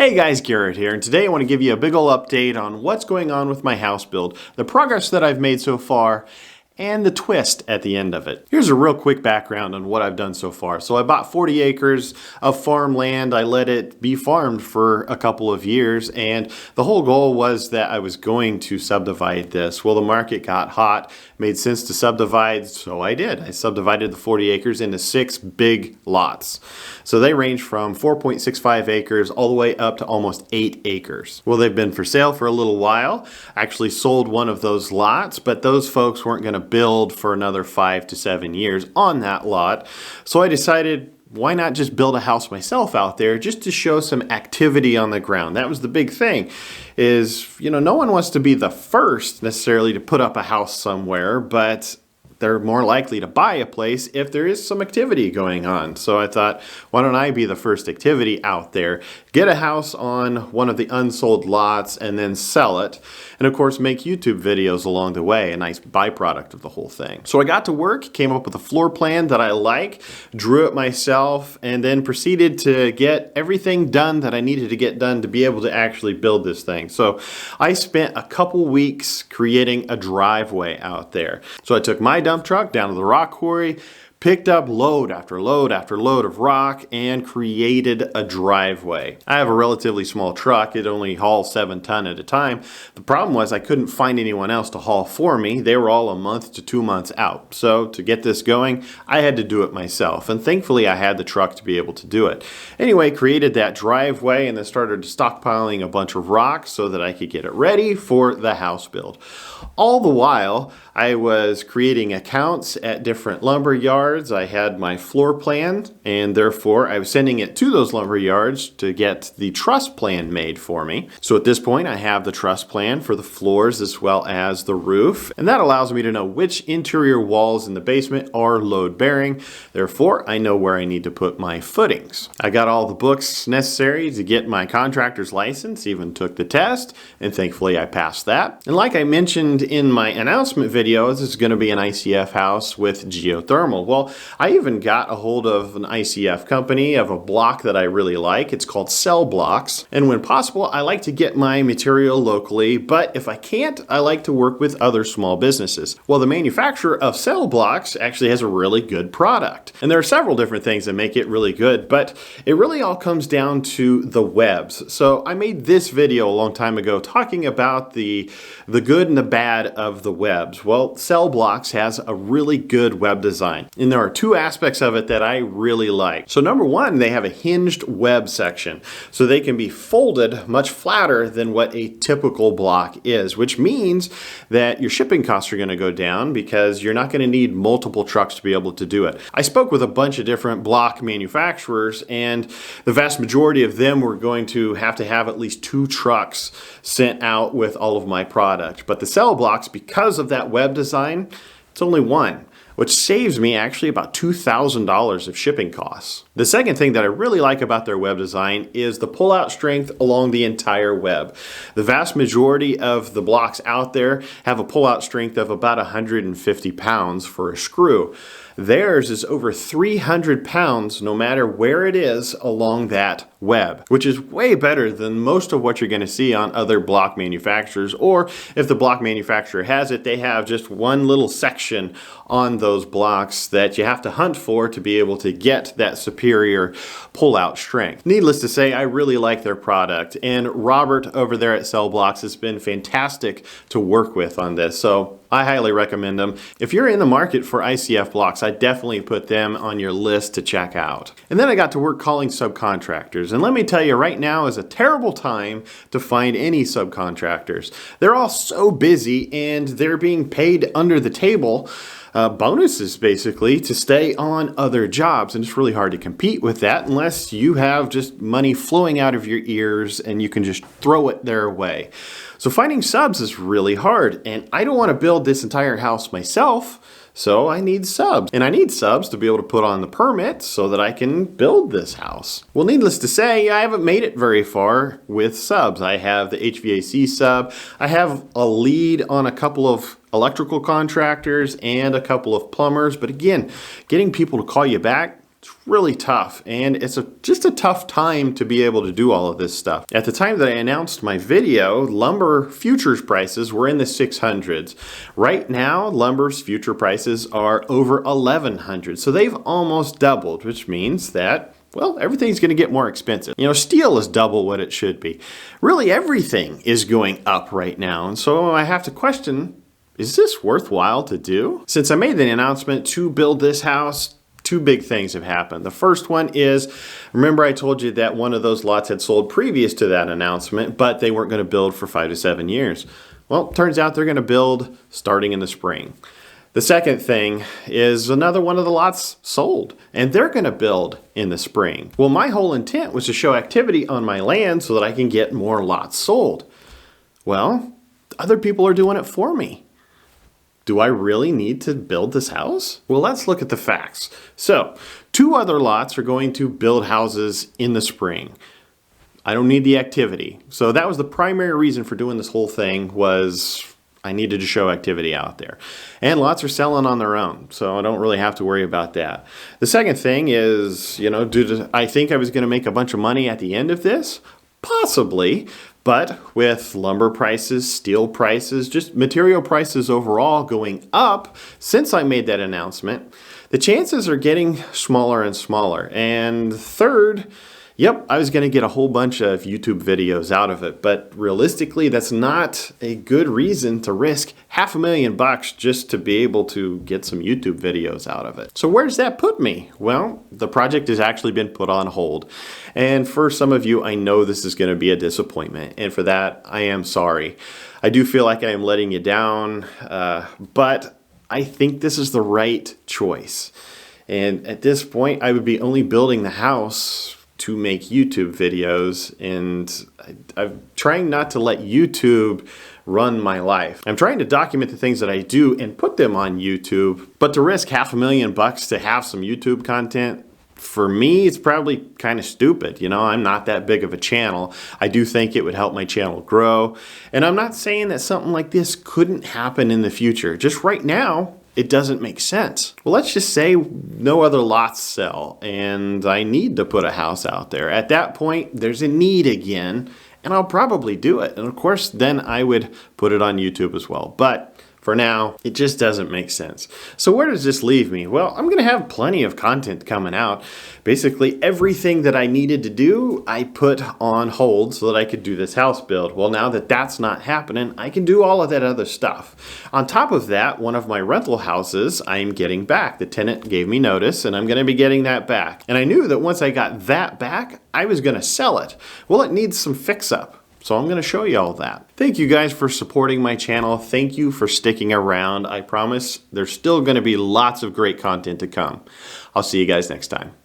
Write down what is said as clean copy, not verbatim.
Hey guys, Garrett here, and today I want to give you a big ol' update on what's going on with my house build, the progress that I've made so far, and the twist at the end of it. Here's a real quick background on what I've done so far. So I bought 40 acres of farmland. I let it be farmed for a couple of years, and the whole goal was that I was going to subdivide this. Well, the market got hot, made sense to subdivide, so I did. I subdivided the 40 acres into 6 big lots. So they range from 4.65 acres all the way up to almost 8 acres. Well, they've been for sale for a little while. I actually sold one of those lots, but those folks weren't going to build for another 5 to 7 years on that lot. So I decided, why not just build a house myself out there just to show some activity on the ground? That was the big thing is, no one wants to be the first necessarily to put up a house somewhere, but they're more likely to buy a place if there is some activity going on. So I thought, why don't I be the first activity out there, get a house on one of the unsold lots and then sell it. And of course, make YouTube videos along the way, a nice byproduct of the whole thing. So I got to work, came up with a floor plan that I like, drew it myself, and then proceeded to get everything done that I needed to get done to be able to actually build this thing. So I spent a couple weeks creating a driveway out there. So I took my dump truck down to the rock quarry, picked up load after load after load of rock, and created a driveway. I have a relatively small truck. It only hauls 7 tons at a time. The problem was I couldn't find anyone else to haul for me. They were all a month to 2 months out. So to get this going, I had to do it myself. And thankfully I had the truck to be able to do it. Anyway, created that driveway and then started stockpiling a bunch of rocks so that I could get it ready for the house build. All the while, I was creating accounts at different lumber yards. I had my floor plan, and therefore I was sending it to those lumber yards to get the truss plan made for me. So at this point, I have the truss plan for the floors as well as the roof, and that allows me to know which interior walls in the basement are load bearing. Therefore, I know where I need to put my footings. I got all the books necessary to get my contractor's license, even took the test, and thankfully I passed that. And like I mentioned in my announcement video, this is going to be an ICF house with geothermal. Well, I even got a hold of an ICF company of a block that I really like. It's called Cell Blocks. And when possible, I like to get my material locally, but if I can't, I like to work with other small businesses. Well, the manufacturer of Cell Blocks actually has a really good product. And there are several different things that make it really good, but it really all comes down to the webs. So I made this video a long time ago talking about the good and the bad of the webs. Well, Cell Blocks has a really good web design, and there are 2 aspects of it that I really like. So number 1, they have a hinged web section, so they can be folded much flatter than what a typical block is, which means that your shipping costs are going to go down because you're not going to need multiple trucks to be able to do it. I spoke with a bunch of different block manufacturers, and the vast majority of them were going to have at least 2 trucks sent out with all of my product. But the Cell Blocks, because of that web design, it's only 1, which saves me actually about $2,000 of shipping costs. The second thing that I really like about their web design is the pull-out strength along the entire web. The vast majority of the blocks out there have a pull-out strength of about 150 pounds for a screw. Theirs is over 300 pounds no matter where it is along that web, which is way better than most of what you're going to see on other block manufacturers, or if the block manufacturer has it, they have just one little section on those blocks that you have to hunt for to be able to get that superior pull-out strength. Needless to say, I really like their product, and Robert over there at Cell Blocks has been fantastic to work with on this, so I highly recommend them. If you're in the market for ICF blocks, I definitely put them on your list to check out. And then I got to work calling subcontractors. And let me tell you, right now is a terrible time to find any subcontractors. They're all so busy and they're being paid under the table bonuses basically to stay on other jobs, and it's really hard to compete with that unless you have just money flowing out of your ears and you can just throw it their way. So finding subs is really hard, and I don't want to build this entire house myself, so I need subs. And I need subs to be able to put on the permit so that I can build this house. Well, needless to say, I haven't made it very far with subs. I have the HVAC sub. I have a lead on a couple of electrical contractors and a couple of plumbers. But again, getting people to call you back, It's really tough, and it's just a tough time to be able to do all of this stuff. At the time that I announced my video, lumber futures prices were in the 600s. Right now, lumber's future prices are over 1100, so they've almost doubled, which means that, well, everything's going to get more expensive. You know, steel is double what it should be. Really, everything is going up right now, and so I have to question, is this worthwhile to do? Since I made the announcement to build this house, two big things have happened. The first one is, remember I told you that one of those lots had sold previous to that announcement, but they weren't going to build for 5 to 7 years. Well, turns out they're going to build starting in the spring. The second thing is another one of the lots sold, and they're going to build in the spring. Well, my whole intent was to show activity on my land so that I can get more lots sold. Well, other people are doing it for me. Do I really need to build this house? Well, let's look at the facts. So, 2 other lots are going to build houses in the spring. I don't need the activity. So that was the primary reason for doing this whole thing, was I needed to show activity out there. And lots are selling on their own, so I don't really have to worry about that. The second thing is, you know, I think I was going to make a bunch of money at the end of this? Possibly. But with lumber prices, steel prices, just material prices overall going up since I made that announcement, the chances are getting smaller and smaller. And third, yep, I was going to get a whole bunch of YouTube videos out of it, but realistically, that's not a good reason to risk $500,000 just to be able to get some YouTube videos out of it. So where does that put me? Well, the project has actually been put on hold. And for some of you, I know this is going to be a disappointment, and for that, I am sorry. I do feel like I am letting you down, but I think this is the right choice. And at this point, I would be only building the house to make YouTube videos, and I'm trying not to let YouTube run my life. I'm trying to document the things that I do and put them on YouTube, but to risk $500,000 to have some YouTube content, for me, it's probably kind of stupid. You know, I'm not that big of a channel. I do think it would help my channel grow, and I'm not saying that something like this couldn't happen in the future. Just right now, it doesn't make sense. Well, let's just say no other lots sell and I need to put a house out there. At that point, there's a need again, and I'll probably do it. And of course, then I would put it on YouTube as well. But for now, it just doesn't make sense. So where does this leave me? Well, I'm going to have plenty of content coming out. Basically, everything that I needed to do, I put on hold so that I could do this house build. Well, now that that's not happening, I can do all of that other stuff. On top of that, one of my rental houses, I'm getting back. The tenant gave me notice, and I'm going to be getting that back. And I knew that once I got that back, I was going to sell it. Well, it needs some fix-up. So I'm going to show you all that. Thank you guys for supporting my channel. Thank you for sticking around. I promise there's still going to be lots of great content to come. I'll see you guys next time.